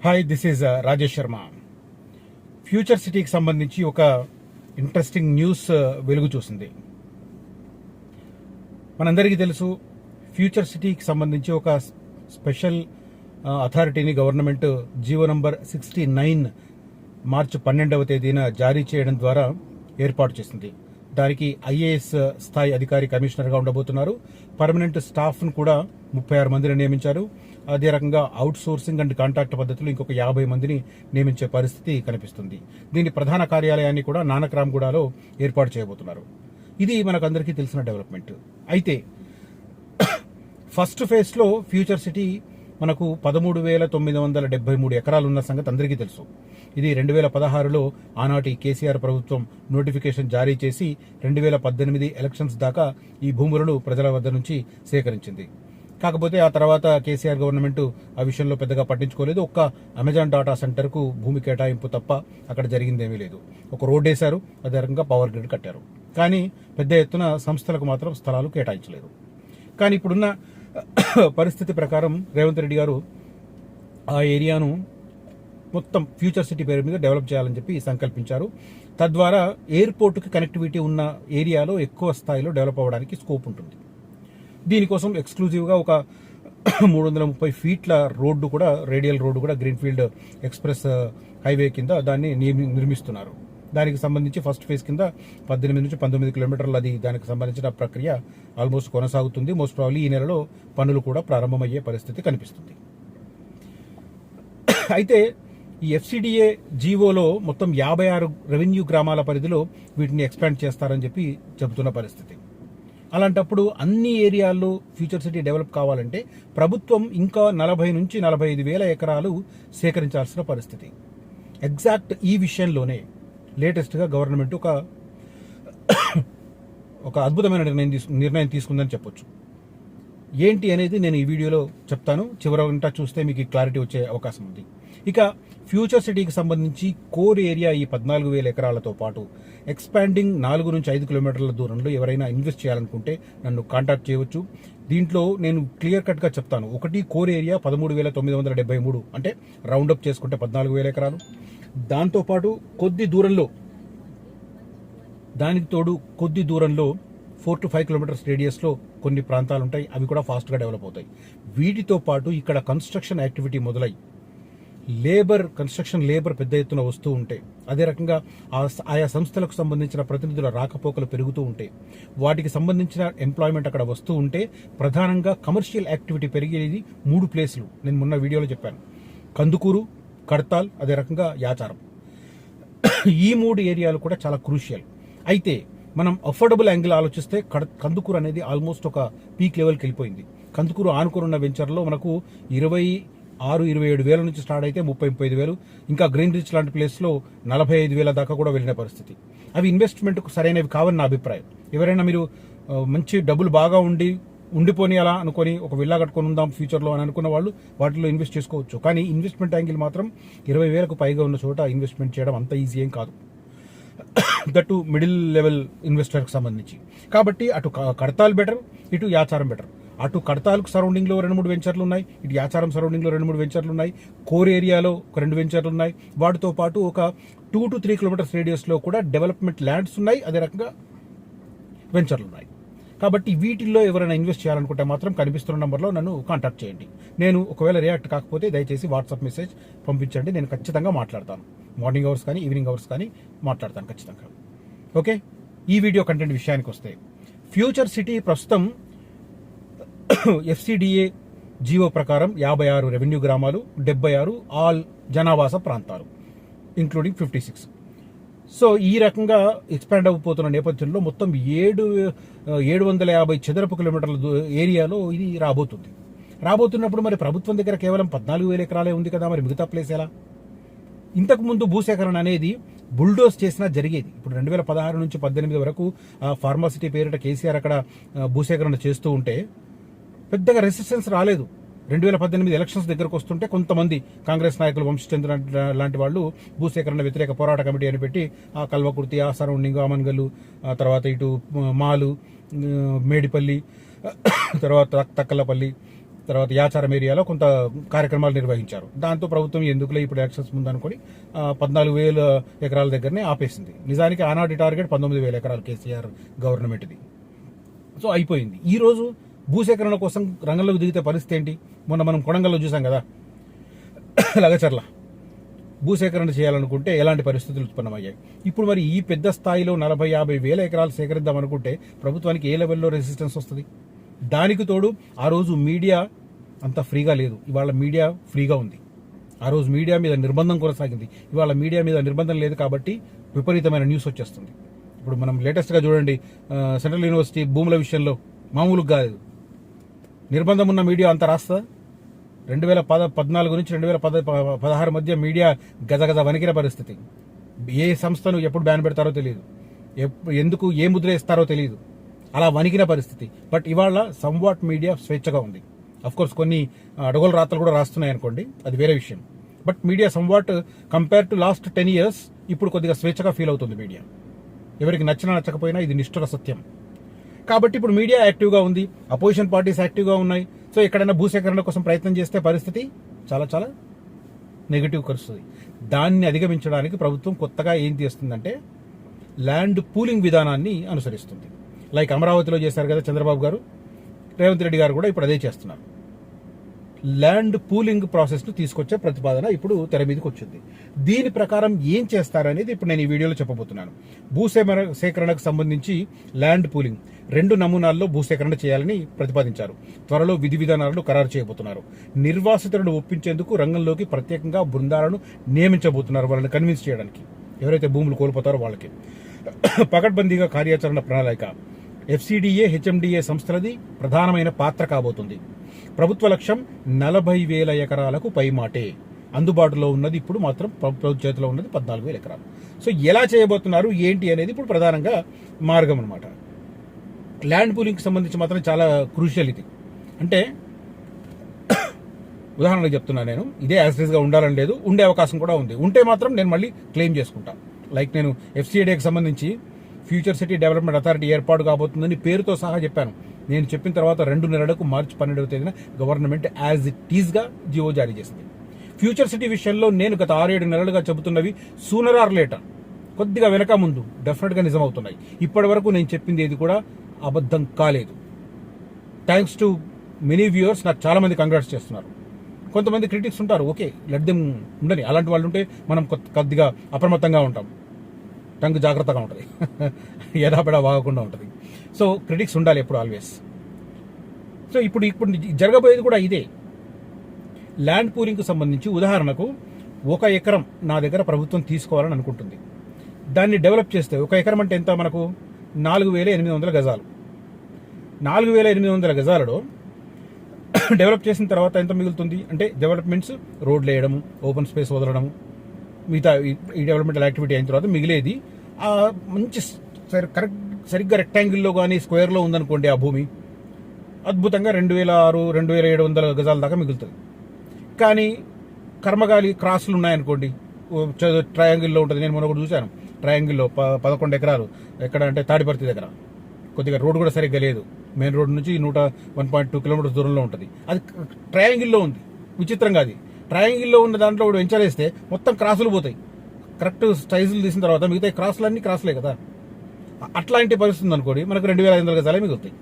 Hi, this is Rajesh Sharma. Future సిటీకి సంబంధించి ఒక ఇంట్రెస్టింగ్ న్యూస్ వెలుగు చూసింది. మనందరికీ తెలుసు, ఫ్యూచర్ సిటీకి సంబంధించి ఒక స్పెషల్ అథారిటీని గవర్నమెంట్ జీవో నంబర్ 69 మార్చి 12వ తేదీన జారీ చేయడం ద్వారా ఏర్పాటు చేసింది. దానికి ఐఏఎస్ స్థాయి అధికారి కమిషనర్గా ఉండబోతున్నారు. పర్మనెంట్ స్టాఫ్ను కూడా 36 మందిని నియమించారు. అదే రకంగా అవుట్ సోర్సింగ్ అండ్ కాంట్రాక్ట్ పద్ధతిలో ఇంకొక 50 మందిని నియమించే పరిస్థితి కనిపిస్తుంది. దీని ప్రధాన కార్యాలయాన్ని కూడా నానక్రామ్గూడలో ఏర్పాటు చేయబోతున్నారు. ఇది మనకందరికీ తెలిసిన డెవలప్మెంట్. అయితే ఫస్ట్ ఫేజ్లో ఫ్యూచర్ సిటీ మనకు 13,973 ఎకరాలు ఉన్న సంగతి అందరికీ తెలుసు. ఇది 2016లో ఆనాటి కేసీఆర్ ప్రభుత్వం నోటిఫికేషన్ జారీ చేసి 2018 ఎలక్షన్స్ దాకా ఈ భూములను ప్రజల వద్ద నుంచి సేకరించింది. కాకపోతే ఆ తర్వాత కేసీఆర్ గవర్నమెంట్ ఆ విషయంలో పెద్దగా పట్టించుకోలేదు. ఒక్క అమెజాన్ డాటా సెంటర్కు భూమి కేటాయింపు తప్ప అక్కడ జరిగిందేమీ లేదు. ఒక రోడ్ వేశారు, అదే రకంగా పవర్ గ్రిడ్ కట్టారు. కానీ పెద్ద ఎత్తున సంస్థలకు మాత్రం స్థలాలు కేటాయించలేదు. కానీ ఇప్పుడున్న పరిస్థితి ప్రకారం రేవంత్ రెడ్డి గారు ఆ ఏరియాను మొత్తం ఫ్యూచర్ సిటీ పేరు మీద డెవలప్ చేయాలని చెప్పి సంకల్పించారు. తద్వారా ఎయిర్పోర్టుకి కనెక్టివిటీ ఉన్న ఏరియాలో ఎక్కువ స్థాయిలో డెవలప్ అవ్వడానికి స్కోప్ ఉంటుంది. దీనికోసం ఎక్స్క్లూజివ్గా ఒక 330 ఫీట్ల రోడ్డు కూడా, రేడియల్ రోడ్డు కూడా గ్రీన్ఫీల్డ్ ఎక్స్ప్రెస్ హైవే కింద దాన్ని నిర్మిస్తున్నారు. దానికి సంబంధించి ఫస్ట్ ఫేజ్ కింద 18 నుంచి 19 కిలోమీటర్లు దానికి సంబంధించిన ప్రక్రియ ఆల్మోస్ట్ కొనసాగుతుంది. మోస్ట్ ప్రాబ్లీ ఈ నెలలో పనులు కూడా ప్రారంభమయ్యే పరిస్థితి కనిపిస్తుంది. అయితే ఈ ఎఫ్సిడిఏ జీవోలో మొత్తం 56 రెవెన్యూ గ్రామాల పరిధిలో వీటిని ఎక్స్పాండ్ చేస్తారని చెప్పి చెబుతున్న పరిస్థితి. అలాంటప్పుడు అన్ని ఏరియాల్లో ఫ్యూచర్ సిటీ డెవలప్ కావాలంటే ప్రభుత్వం ఇంకా 40 నుంచి 45 వేల ఎకరాలు సేకరించాల్సిన పరిస్థితి. ఎగ్జాక్ట్ ఈ విషయంలోనే లేటెస్ట్గా గవర్నమెంట్ ఒక అద్భుతమైన నిర్ణయం తీసుకుందని చెప్పొచ్చు. ఏంటి అనేది నేను ఈ వీడియోలో చెప్తాను. చివరంతా చూస్తే మీకు క్లారిటీ వచ్చే అవకాశం ఉంది. ఇక ఫ్యూచర్ సిటీకి సంబంధించి కోర్ ఏరియా ఈ 14,000 ఎకరాలతో పాటు ఎక్స్పాండింగ్ 4 నుంచి 5 కిలోమీటర్ల దూరంలో ఎవరైనా ఇన్వెస్ట్ చేయాలనుకుంటే నన్ను కాంటాక్ట్ చేయవచ్చు. దీంట్లో నేను క్లియర్ కట్గా చెప్తాను. ఒకటి కోర్ ఏరియా 13,973, అంటే రౌండప్ చేసుకుంటే 14,000 ఎకరాలు. దాంతోపాటు దానికి తోడు కొద్ది దూరంలో 4 to 5 కిలోమీటర్స్ రేడియస్లో కొన్ని ప్రాంతాలు ఉంటాయి. అవి కూడా ఫాస్ట్గా డెవలప్ అవుతాయి. వీటితో పాటు ఇక్కడ కన్స్ట్రక్షన్ యాక్టివిటీ మొదలై కన్స్ట్రక్షన్ లేబర్ పెద్ద ఎత్తున వస్తూ ఉంటే, అదే రకంగా ఆయా సంస్థలకు సంబంధించిన ప్రతినిధుల రాకపోకలు పెరుగుతూ ఉంటే, వాటికి సంబంధించిన ఎంప్లాయ్మెంట్ అక్కడ వస్తూ ఉంటే, ప్రధానంగా కమర్షియల్ యాక్టివిటీ పెరిగేది 3 ప్లేసులు నేను మొన్న వీడియోలో చెప్పాను. కందుకూరు, కడతాల్, అదే రకంగా యాచారం. ఈ 3 ఏరియాలు కూడా చాలా క్రూషియల్. అయితే మనం అఫోర్డబుల్ యాంగిల్ ఆలోచిస్తే కందుకూరు అనేది ఆల్మోస్ట్ ఒక పీక్ లెవెల్కి వెళ్ళిపోయింది. కందుకూరు ఆనుకున్న వెంచర్లో మనకు 26-27 వేల నుంచి స్టార్ట్ అయితే 30-35 వేలు, ఇంకా గ్రీన్ రిచ్ లాంటి ప్లేస్లో 45 వేల దాకా కూడా వెళ్ళిన పరిస్థితి. అవి ఇన్వెస్ట్మెంట్కు సరైనవి కావని నా అభిప్రాయం. ఎవరైనా మీరు మంచి డబ్బులు బాగా ఉండిపోని అలా అనుకొని ఒక విల్లా కట్టుకొని ఉందాం ఫ్యూచర్లో అని అనుకున్న వాళ్ళు వాటిలో ఇన్వెస్ట్ చేసుకోవచ్చు. కానీ ఇన్వెస్ట్మెంట్ యాంగిల్ మాత్రం 20 వేలకు పైగా ఉన్న చోట ఇన్వెస్ట్మెంట్ చేయడం అంత ఈజీ ఏం కాదు, దట్టు మిడిల్ లెవెల్ ఇన్వెస్టర్కి సంబంధించి. కాబట్టి అటు కడతాల్ బెటర్, ఇటు యాచారం బెటర్. అటు కడతాల్కు సరౌండింగ్లో 2-3 వెంచర్లు ఉన్నాయి, ఇటు యాచారం సరౌండింగ్లో 2-3 వెంచర్లు ఉన్నాయి, కోర్ ఏరియాలో ఒక 2 వెంచర్లు ఉన్నాయి. వాటితో పాటు ఒక 2 to 3 కిలోమీటర్స్ రేడియస్లో కూడా డెవలప్మెంట్ ల్యాండ్స్ ఉన్నాయి, అదే రకంగా వెంచర్లు ఉన్నాయి. కాబట్టి వీటిల్లో ఎవరైనా ఇన్వెస్ట్ చేయాలనుకుంటే మాత్రం కనిపిస్తున్న నంబర్లో నన్ను కాంటాక్ట్ చేయండి. నేను ఒకవేళ రియాక్ట్ కాకపోతే దయచేసి వాట్సాప్ మెసేజ్ పంపించండి. నేను ఖచ్చితంగా మాట్లాడతాను. మార్నింగ్ అవర్స్ కానీ ఈవినింగ్ అవర్స్ కానీ మాట్లాడతాను ఖచ్చితంగా. ఓకే, ఈ వీడియో కంటెంట్ విషయానికి వస్తే, ఫ్యూచర్ సిటీ ప్రస్తుతం ఎఫ్సిడిఏ జీవో ప్రకారం 56 రెవెన్యూ గ్రామాలు, 76 ఆల్ జనావాస ప్రాంతాలు, ఇంక్లూడింగ్ 56. సో ఈ రకంగా ఎక్స్పాండ్ అయిపోతున్న నేపథ్యంలో మొత్తం 750 చదరపు కిలోమీటర్ల ఏరియాలో ఇది రాబోతున్నప్పుడు మరి ప్రభుత్వం దగ్గర కేవలం 14,000 ఎకరాలే ఉంది కదా, మరి మిగతా ప్లేస్ ఎలా? ఇంతకుముందు భూసేకరణ అనేది బుల్డోస్ చేసినా జరిగేది. ఇప్పుడు 2016 నుంచి 18 వరకు ఫార్మాసిటీ పేరిట కేసీఆర్ అక్కడ భూసేకరణ చేస్తూ ఉంటే పెద్దగా రెసిస్టెన్స్ రాలేదు. 2018 ఎలక్షన్స్ దగ్గరకు వస్తుంటే కొంతమంది కాంగ్రెస్ నాయకులు, వంశచంద్ర లాంటి వాళ్ళు భూసేకరణ వ్యతిరేక పోరాట కమిటీ అని పెట్టి ఆ కల్వకుర్తి, ఆ సరౌండింగ్, అమన్గల్లు, తర్వాత ఇటు మాలు, మేడిపల్లి, తర్వాత తక్కలపల్లి, తర్వాత యాచారం ఏరియాలో కొంత కార్యక్రమాలు నిర్వహించారు. దాంతో ప్రభుత్వం ఎందుకులే ఇప్పుడు ఎలక్షన్స్ ముందు అనుకుని 14,000 ఎకరాల దగ్గరనే ఆపేసింది. నిజానికి ఆనాటి టార్గెట్ 19,000 ఎకరాలు కేసీఆర్ గవర్నమెంట్ది. సో అయిపోయింది. ఈ రోజు భూసేకరణ కోసం రంగంలోకి దిగితే పరిస్థితి ఏంటి? మొన్న మనం కొడంగల్లో చూసాం కదా, లగచర్ల భూసేకరణ చేయాలనుకుంటే ఎలాంటి పరిస్థితులు ఉత్పన్నమయ్యాయి. ఇప్పుడు మరి ఈ పెద్ద స్థాయిలో 40-50 వేల ఎకరాలు సేకరిద్దాం అనుకుంటే ప్రభుత్వానికి ఏ లెవెల్లో రెసిస్టెన్స్ వస్తుంది? దానికి తోడు ఆ రోజు మీడియా అంత ఫ్రీగా లేదు, ఇవాళ మీడియా ఫ్రీగా ఉంది. ఆ రోజు మీడియా మీద నిర్బంధం కొనసాగింది, ఇవాళ మీడియా మీద నిర్బంధం లేదు కాబట్టి విపరీతమైన న్యూస్ వచ్చేస్తుంది. ఇప్పుడు మనం లేటెస్ట్గా చూడండి, సెంట్రల్ యూనివర్సిటీ భూముల విషయంలో మామూలుగా కాదు, నిర్బంధం ఉన్న మీడియా అంత రాస్తా. 2014 నుంచి 2016 మధ్య మీడియా గజగజ వణికిన పరిస్థితి. ఏ సంస్థను ఎప్పుడు బ్యాన్ పెడతారో తెలియదు, ఎందుకు ఏ ముద్ర ఇస్తారో తెలియదు, అలా వణికిన పరిస్థితి. బట్ ఇవాళ సంవాట్ మీడియా స్వేచ్ఛగా ఉంది. అఫ్ కోర్స్ కొన్ని అడగోల రాత్రులు కూడా రాస్తున్నాయి అనుకోండి, అది వేరే విషయం. But media somewhat compare to last 10 years ఇప్పుడు కొద్దిగా స్వేచ్ఛగా ఫీల్ అవుతుంది మీడియా. ఎవరికి నచ్చినా నచ్చకపోయినా ఇది నిష్ఠుర సత్యం. కాబట్టి ఇప్పుడు మీడియా యాక్టివ్గా ఉంది, అపోజిషన్ పార్టీస్ యాక్టివ్గా ఉన్నాయి. సో ఎక్కడైనా భూసేకరణ కోసం ప్రయత్నం చేస్తే పరిస్థితి చాలా చాలా నెగిటివ్ కలుస్తుంది. దాన్ని అధిగమించడానికి ప్రభుత్వం కొత్తగా ఏం చేస్తుందంటే ల్యాండ్ పూలింగ్ విధానాన్ని అనుసరిస్తుంది. లైక్ అమరావతిలో చేశారు కదా చంద్రబాబు గారు, రేవంత్ రెడ్డి గారు కూడా ఇప్పుడు అదే చేస్తున్నారు. ల్యాండ్ పూలింగ్ ప్రాసెస్ను తీసుకొచ్చే ప్రతిపాదన ఇప్పుడు తెర మీదకి వచ్చింది. దీని ప్రకారం ఏం చేస్తారనేది ఇప్పుడు నేను ఈ వీడియోలో చెప్పబోతున్నాను. భూసేకరణకు సంబంధించి ల్యాండ్ పూలింగ్ 2 నమూనాల్లో భూసేకరణ చేయాలని ప్రతిపాదించారు. త్వరలో విధి విధానాలను ఖరారు చేయబోతున్నారు. నిర్వాసితులను ఒప్పించేందుకు రంగంలోకి ప్రత్యేకంగా బృందాలను నియమించబోతున్నారు, వాళ్ళని కన్విన్స్ చేయడానికి, ఎవరైతే భూములు కోల్పోతారో వాళ్ళకి. పకడ్బందీగా కార్యాచరణ ప్రణాళిక FCDA, HMDA సంస్థలది ప్రధానమైన పాత్ర కాబోతుంది. ప్రభుత్వ లక్ష్యం 40,000 ఎకరాలకు పైమాటే. అందుబాటులో ఉన్నది ఇప్పుడు మాత్రం ప్రభుత్వ చేతిలో ఉన్నది 14,000 ఎకరాలు. సో ఎలా చేయబోతున్నారు ఏంటి అనేది ఇప్పుడు ప్రధానంగా మార్గం అనమాట. ల్యాండ్ పూలింగ్కి సంబంధించి మాత్రం చాలా క్రూషియల్ ఇది. అంటే ఉదాహరణకు చెప్తున్నా, నేను ఇదే యాసిడ్గా ఉండాలని లేదు, ఉండే అవకాశం కూడా ఉంది. ఉంటే మాత్రం నేను మళ్ళీ క్లెయిమ్ చేసుకుంటా. లైక్ నేను FCDAకి సంబంధించి ఫ్యూచర్ సిటీ డెవలప్మెంట్ అథారిటీ ఏర్పాటు కాబోతుందని పేరుతో సహా చెప్పాను. నేను చెప్పిన తర్వాత 2 నెలలకు మార్చి 12వ తేదీన గవర్నమెంట్ యాజ్ ఇట్ ఈస్గా జియో జారీ చేసింది. ఫ్యూచర్ సిటీ విషయంలో నేను గత 6-7 నెలలుగా చెబుతున్నవి సూనర్ ఆర్ లేటర్, కొద్దిగా వెనక ముందు డెఫినెట్గా నిజమవుతున్నాయి. ఇప్పటి వరకు నేను చెప్పింది ఏది కూడా అబద్ధం కాలేదు. థ్యాంక్స్ టు మెనీ వ్యూవర్స్ నాకు చాలా మంది కంగ్రాట్స్ చేస్తున్నారు. కొంతమంది క్రిటిక్స్ ఉంటారు, ఓకే లెట్ దెమ్ ఉండని, అలాంటి వాళ్ళు ఉంటే మనం కొద్దిగా అప్రమత్తంగా ఉంటాం, టంగ్ జాగ్రత్తగా ఉంటుంది, ఎడాపెడా వాగకుండా ఉంటుంది. సో క్రిటిక్స్ ఉండాలి ఎప్పుడు, ఆల్వేస్. సో ఇప్పుడు జరగబోయేది కూడా ఇదే. ల్యాండ్ పూలింగ్కి సంబంధించి ఉదాహరణకు 1 ఎకరం నా దగ్గర ప్రభుత్వం తీసుకోవాలని అనుకుంటుంది. దాన్ని డెవలప్ చేస్తే 1 ఎకరం అంటే ఎంత మనకు? 4,800 గజాలు. 4,800 గజాలలో డెవలప్ చేసిన తర్వాత ఎంత మిగులుతుంది అంటే, డెవలప్మెంట్స్, రోడ్లు వేయడము, ఓపెన్ స్పేస్ వదలడము, మిగతా ఈ డెవలప్మెంటల్ యాక్టివిటీ అయిన తర్వాత మిగిలేది మంచి సరిగ్గా రెక్టాంగిల్లో కానీ స్క్వేర్లో ఉందనుకోండి ఆ భూమి, అద్భుతంగా 2,600-2,700 గజాల దాకా మిగులుతుంది. కానీ కర్మగాలి క్రాస్లు ఉన్నాయనుకోండి, ట్రయాంగిల్లో ఉంటుంది. నేను మొన్న కూడా చూశాను, ట్రయాంగిల్లో 11 ఎకరాలు ఎక్కడ అంటే తాడిపర్తి దగ్గర, కొద్దిగా రోడ్ కూడా సరిగ్గా లేదు, మెయిన్ రోడ్ నుంచి 1.2 కిలోమీటర్స్ దూరంలో ఉంటుంది. అది ట్రయాంగిల్లో ఉంది. విచిత్రంగా అది ట్రయాంగిల్లో ఉన్న దాంట్లో కూడా వెంచరేస్తే మొత్తం క్రాసులు పోతాయి. కరెక్ట్ సైజులు తీసిన తర్వాత మిగతా క్రాసులన్నీ క్రాసులే కదా. అట్లాంటి పరిస్థితి అనుకోండి, మనకు 2,500 గజాలే మిగులుతాయి.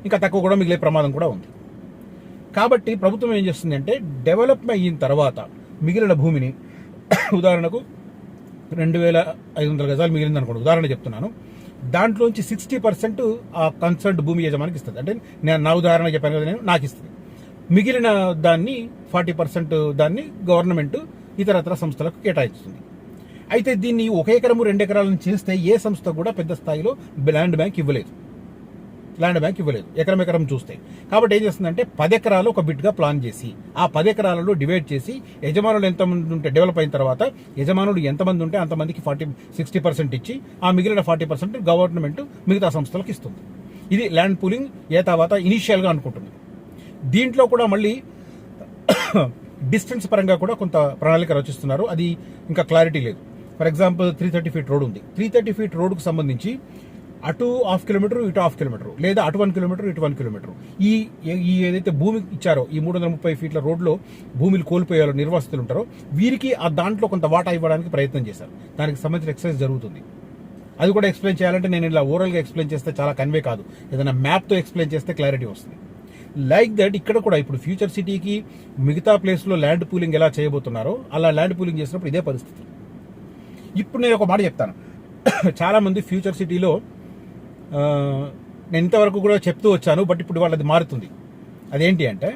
ఇంకా తక్కువ కూడా మిగిలే ప్రమాదం కూడా ఉంది. కాబట్టి ప్రభుత్వం ఏం చేస్తుంది అంటే, డెవలప్ అయిన తర్వాత మిగిలిన భూమిని, ఉదాహరణకు 2,500 గజాలు మిగిలింది అనుకోండి, ఉదాహరణ చెప్తున్నాను, దాంట్లోంచి 60% ఆ కన్సర్న్డ్ భూమి యజమానికి ఇస్తుంది. అంటే నేను నా ఉదాహరణ చెప్పాను కదా, నేను నాకు ఇస్తుంది. మిగిలిన దాన్ని 40% దాన్ని గవర్నమెంట్ ఇతరత్ర సంస్థలకు కేటాయిస్తుంది. అయితే దీన్ని 1 ఎకరము 2 ఎకరాలను చేస్తే ఏ సంస్థ కూడా పెద్ద స్థాయిలో ల్యాండ్ బ్యాంక్ ఇవ్వలేదు. ఎకరం చూస్తే. కాబట్టి ఏం చేస్తుందంటే 10 ఎకరాలు ఒక బిట్గా ప్లాన్ చేసి ఆ 10 ఎకరాలలో డివైడ్ చేసి యజమానులు ఎంతమంది ఉంటే, డెవలప్ అయిన తర్వాత యజమానులు ఎంతమంది ఉంటే అంతమందికి 60% ఇచ్చి ఆ మిగిలిన 40% గవర్నమెంట్ మిగతా సంస్థలకు ఇస్తుంది. ఇది ల్యాండ్ పూలింగ్ ఏ తర్వాత ఇనీషియల్గా అనుకుంటుంది. దీంట్లో కూడా మళ్ళీ డిస్టెన్స్ పరంగా కూడా కొంత ప్రణాళిక రచిస్తున్నారు. అది ఇంకా క్లారిటీ లేదు. ఫర్ ఎగ్జాంపుల్ 330 ఫీట్ రోడ్ ఉంది. 330 ఫీట్ రోడ్కు సంబంధించి అటు 1/2 కిలోమీటర్ ఇటు 1/2 కిలోమీటర్, లేదా అటు 1 కిలోమీటర్ ఇటు 1 కిలోమీటర్, ఈ ఏదైతే భూమి ఇచ్చారో ఈ 330 ఫీట్ల రోడ్లో భూమిని కోల్పోయారో నిర్వాసితులు ఉంటారో వీరికి ఆ దాంట్లో కొంత వాటా ఇవ్వడానికి ప్రయత్నం చేశారు. దానికి సంబంధించిన ఎక్సర్సైజ్ జరుగుతుంది. అది కూడా ఎక్స్ప్లెయిన్ చేయాలంటే నేను ఇలా ఓవరాల్గా ఎక్స్ప్లెయిన్ చేస్తే చాలా కన్వే కాదు, ఏదైనా మ్యాప్తో ఎక్స్ప్లెయిన్ చేస్తే క్లారిటీ వస్తుంది. లైక్ దట్ ఇక్కడ కూడా ఇప్పుడు ఫ్యూచర్ సిటీకి మిగతా ప్లేస్లో ల్యాండ్ పూలింగ్ ఎలా చేయబోతున్నారో అలా ల్యాండ్ పూలింగ్ చేసినప్పుడు ఇదే పరిస్థితి. ఇప్పుడు నేను ఒక మాట చెప్తాను. చాలామంది ఫ్యూచర్ సిటీలో నేను ఇంతవరకు కూడా చెప్తూ వచ్చాను, బట్ ఇప్పుడు వాళ్ళది మారుతుంది. అదేంటి అంటే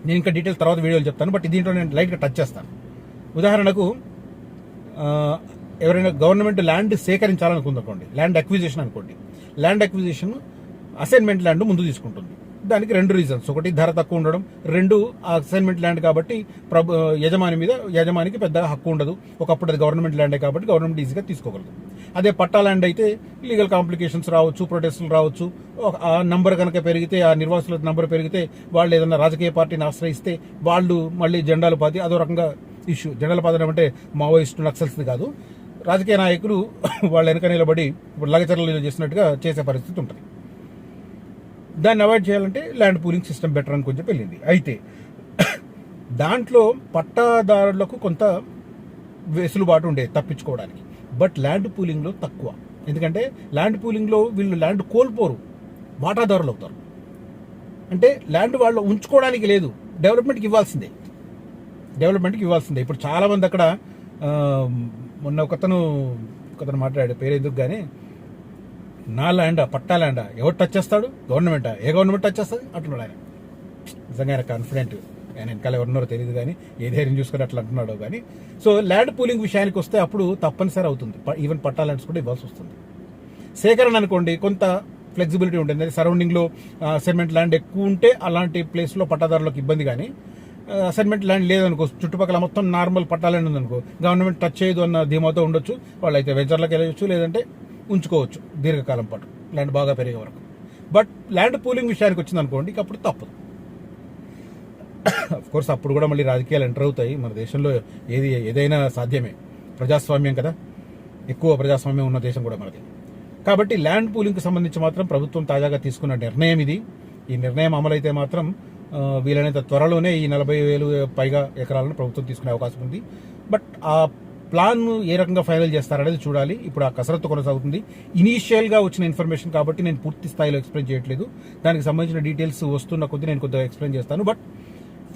నేను ఇంకా డీటెయిల్స్ తర్వాత వీడియోలు చెప్తాను, బట్ దీంట్లో నేను లైట్గా టచ్ చేస్తాను. ఉదాహరణకు ఎవరైనా గవర్నమెంట్ ల్యాండ్ సేకరించాలనుకుందనుకోండి, ల్యాండ్ అక్విజిషన్ అనుకోండి, ల్యాండ్ అక్విజిషన్ అసైన్మెంట్ ల్యాండ్ ముందు తీసుకుంటుంది. దానికి 2 రీజన్స్: ఒకటి ధర తక్కువ ఉండడం, 2 అసైన్మెంట్ ల్యాండ్ కాబట్టి యజమానికి పెద్దగా హక్కు ఉండదు. ఒకప్పుడు అది గవర్నమెంట్ ల్యాండే కాబట్టి గవర్నమెంట్ ఈజీగా తీసుకోగలదు. అదే పట్టా ల్యాండ్ అయితే లీగల్ కాంప్లికేషన్స్ రావచ్చు, ప్రొటెస్టులు రావచ్చు. ఆ నంబర్ కనుక పెరిగితే, ఆ నిర్వాసుల నంబర్ పెరిగితే, వాళ్ళు ఏదైనా రాజకీయ పార్టీని ఆశ్రయిస్తే వాళ్ళు మళ్ళీ జెండాలు పాతి అదో రకంగా ఇష్యూ. జెండాలు పాతడం అంటే మావోయిస్టు నక్సల్స్ది కాదు, రాజకీయ నాయకులు వాళ్ళ వెనక నిలబడి ఇప్పుడు లగచర్లు చేసినట్టుగా చేసే పరిస్థితి ఉంటుంది. దాన్ని అవాయిడ్ చేయాలంటే ల్యాండ్ పూలింగ్ సిస్టమ్ బెటర్ అని కొంచెం వెళ్ళింది. అయితే దాంట్లో పట్టాదారులకు కొంత వెసులుబాటు ఉండేది తప్పించుకోవడానికి, బట్ ల్యాండ్ పూలింగ్లో తక్కువ. ఎందుకంటే ల్యాండ్ పూలింగ్లో వీళ్ళు ల్యాండ్ కోల్పోరు, వాటాదారులు అవుతారు. అంటే ల్యాండ్ వాళ్ళు ఉంచుకోవడానికి లేదు, డెవలప్మెంట్కి ఇవ్వాల్సిందే. ఇప్పుడు చాలామంది అక్కడ మొన్న ఒకతను మాట్లాడాడు, పేరు ఎందుకు కానీ, నా ల్యాండా పట్టా ల్యాండా ఎవరు టచ్ చేస్తాడు, గవర్నమెంటా, ఏ గవర్నమెంట్ టచ్ చేస్తుంది అంటున్నాడు ఆయన. నిజంగా ఆయన కాన్ఫిడెంట్, ఆయన వెనకాల ఎవరున్నారో తెలియదు కానీ ఏ ధైర్యం చూసుకొని అట్లా అంటున్నాడో కానీ. సో ల్యాండ్ పూలింగ్ విషయానికి వస్తే అప్పుడు తప్పనిసరి అవుతుంది, ఈవెన్ పట్టా ల్యాండ్స్ కూడా ఇవ్వాల్సి వస్తుంది. సేకరణ అనుకోండి కొంత ఫ్లెక్సిబిలిటీ ఉంటుంది. సరౌండింగ్లో అసైన్మెంట్ ల్యాండ్ ఎక్కువ ఉంటే అలాంటి ప్లేస్లో పట్టాదారులకు ఇబ్బంది, కానీ అసైన్మెంట్ ల్యాండ్ లేదనుకో, చుట్టుపక్కల మొత్తం నార్మల్ పట్టా ల్యాండ్ ఉందనుకో, గవర్నమెంట్ టచ్ చేయదు అన్న ధీమాతో ఉండొచ్చు. వాళ్ళు అయితే వెంచర్లకు వెళ్ళవచ్చు, లేదంటే ఉంచుకోవచ్చు దీర్ఘకాలం పాటు ల్యాండ్ బాగా పెరిగే వరకు. బట్ ల్యాండ్ పూలింగ్ విషయానికి వచ్చింది అనుకోండి, అప్పుడు తప్పదు. అఫ్ కోర్స్ అప్పుడు కూడా మళ్ళీ రాజకీయాలు ఎంటర్ అవుతాయి. మన దేశంలో ఏదైనా సాధ్యమే, ప్రజాస్వామ్యం కదా, ఎక్కువ ప్రజాస్వామ్యం ఉన్న దేశం కూడా మనది. కాబట్టి ల్యాండ్ పూలింగ్కి సంబంధించి మాత్రం ప్రభుత్వం తాజాగా తీసుకున్న నిర్ణయం ఇది. ఈ నిర్ణయం అమలైతే మాత్రం వీలైనంత త్వరలోనే ఈ 40,000 పైగా ఎకరాలను ప్రభుత్వం తీసుకునే అవకాశం ఉంది. బట్ ఆ ప్లాన్ ఏ రకంగా ఫైనల్ చేస్తారనేది చూడాలి. ఇప్పుడు ఆ కసరత్తు కొనసాగుతుంది. ఇనీషియల్గా వచ్చిన ఇన్ఫర్మేషన్ కాబట్టి నేను పూర్తి స్థాయిలో ఎక్స్ప్లెయిన్ చేయట్లేదు. దానికి సంబంధించిన డీటెయిల్స్ వస్తున్న కొద్దీ నేను కొద్దిగా ఎక్స్ప్లెయిన్ చేస్తాను. బట్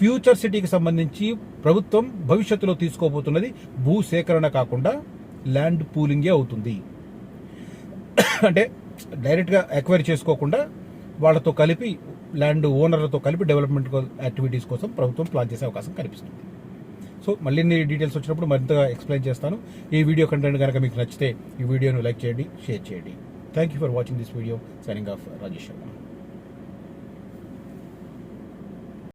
ఫ్యూచర్ సిటీకి సంబంధించి ప్రభుత్వం భవిష్యత్తులో తీసుకోబోతున్నది భూసేకరణ కాకుండా ల్యాండ్ పూలింగే అవుతుంది. అంటే డైరెక్ట్గా ఎక్వైర్ చేసుకోకుండా వాళ్ళతో కలిపి, ల్యాండ్ ఓనర్లతో కలిపి డెవలప్మెంట్ యాక్టివిటీస్ కోసం ప్రభుత్వం ప్లాన్ చేసే అవకాశం కనిపిస్తుంది. సో మళ్ళీ డీటెయిల్స్ వచ్చినప్పుడు మరింతగా ఎక్స్ప్లెయిన్ చేస్తాను. ఈ వీడియో కంటెంట్ కనుక మీకు నచ్చితే ఈ వీడియోను లైక్ చేయండి, షేర్ చేయండి. Thank you for watching this video. Signing off Rajesh Sharma.